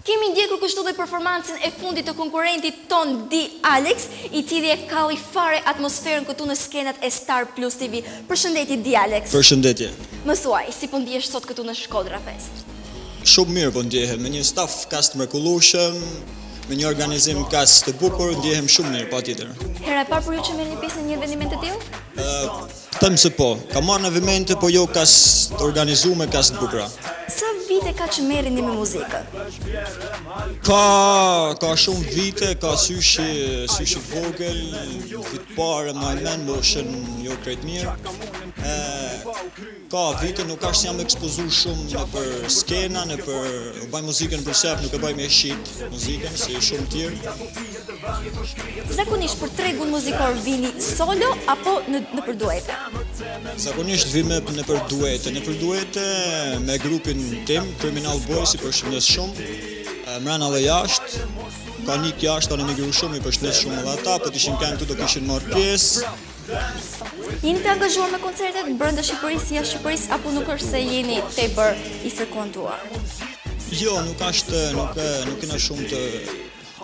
Kemi ndjekur kështu dhe performancën e fundit të konkurentit ton Di Alex, I cili e kalli fare atmosferën këtu në skenat e Star Plus TV. Përshëndetje Di Alex. Përshëndetje. Më thuaj, si po ndihesh sot këtu në Shkodra Fest? Shumë mirë po ndjehem, me një staf kast mrekullueshëm, me një organizim kast të bukur, ndjehem shumë mirë, patjetër. Hera e parë për ju që merrni pjesë në një eveniment të tillë? Them se po, kam marrë në evenmente, po jo kast organizuar, kast bukura. Sa vite ka që merreni me muzikën? Ka shumë vite, ka syshi vogël, vit parë më men moshën jo krejt mirë. Ka vite, nuk ashtë jam ekspozuar shumë në për skena, në për bëj muzikën për sep, nuk e bëj me shit muzikën, si shumë tjerë. Zakonisht për tregun muzikor vini solo apo në për duete? Zakonisht vime në për duete me grupin tim, Criminal Boys, I përshëndes shumë, mrena dhe jashtë, ka nik jashtë, anë emigru shumë, I përshëndes shumë dhe ata, po t'ishin kanë këtu do kishin marrë pjesë. Jeni të angazhuar me koncertet brenda Shqipërisë, jashtë Shqipërisë, apo nuk është se jeni tepër I frekuentuar? Jo, nuk kena shumë të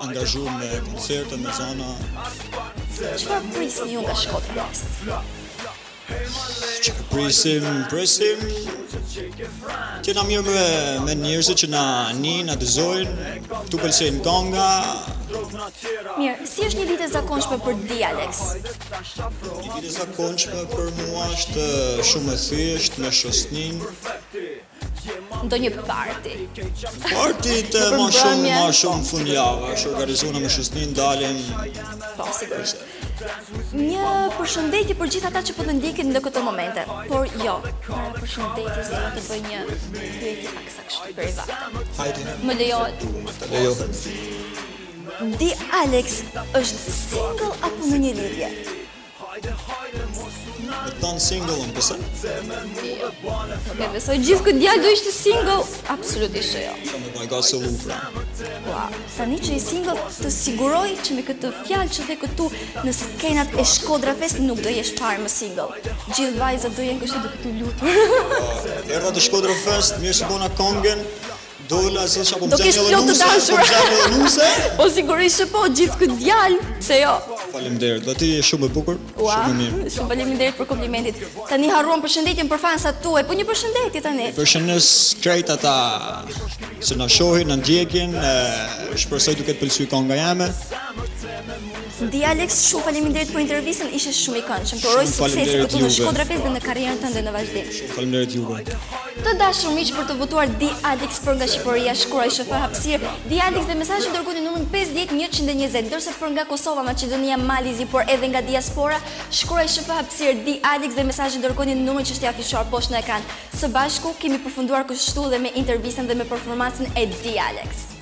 angazhuar me koncerte, me zona. Çfarë prisni ju nga Shkodra Fest? Presim, tjena mirë me njerëzit që na dëzojnë, këtu pëlqejnë kënga. Mirë, si është një ditë e zakonshme për Di Alex? Një ditë e zakonshme për mua është shumë e thjeshtë, me shoqërinë. Ndonjë party? Party të ma shumë fundjavë, është organizuar me shoqërinë, dalim. Po, sigurisht. Një përshëndetje për gjithë ata që po të ndjekin në këto momente, por jo, para përshëndetjes do të bëj një pyetje pak sa kështu private. Hajde. Më lejohet? Lejohet. Di Alex është single apo në një lidhje? Me tonë single unë, pëse? Ok, besoj gjithë këtë djalë do ishte single, absolutisht jo. Me bëj ka solu pra. Tani që I single, të siguroj që me këtë fjalë që the këtu në skenat e Shkodra Fest nuk do jesh fare më single. Gjithë vajzat do jenë kështu duke të lutur. Erdha të Shkodra Fest, mirë se bona kongen, dola se çapo do kesh plot të dashur. Po sigurisht që po, gjithë këtë djalë, se jo. Faleminderit, do ti je shumë e bukur, shumë mirë. Shumë faleminderit për komplimentit. Tani harruam përshëndetjen për fansat tuaj, po një përshëndetje tani. Përshëndes krejt ata që na shohin, na ndjekin, shpresoj duke të pëlqyer kënga jeme. Di Alex, shumë faleminderit për intervistën, ishe shumë I këndshëm. Të uroj suksese këtu në Shkodra Fest dhe në karrierën tënde në vazhdim. Shumë faleminderit juve. Të dashur miq, për të votuar Di Alex për nga Shqipëria, shkruaj SHF hapësirë Di Alex dhe mesazhin dërgoni numrin 50120, ndërsa për nga Kosova, Maqedonia, Malizi, por edhe nga diaspora, shkruaj SHF hapësirë Di Alex dhe mesazhin dërgoni në numrin që është I afishuar poshtë në ekran. Së bashku kemi përfunduar kështu dhe me intervistën dhe me performancën e Di Alex.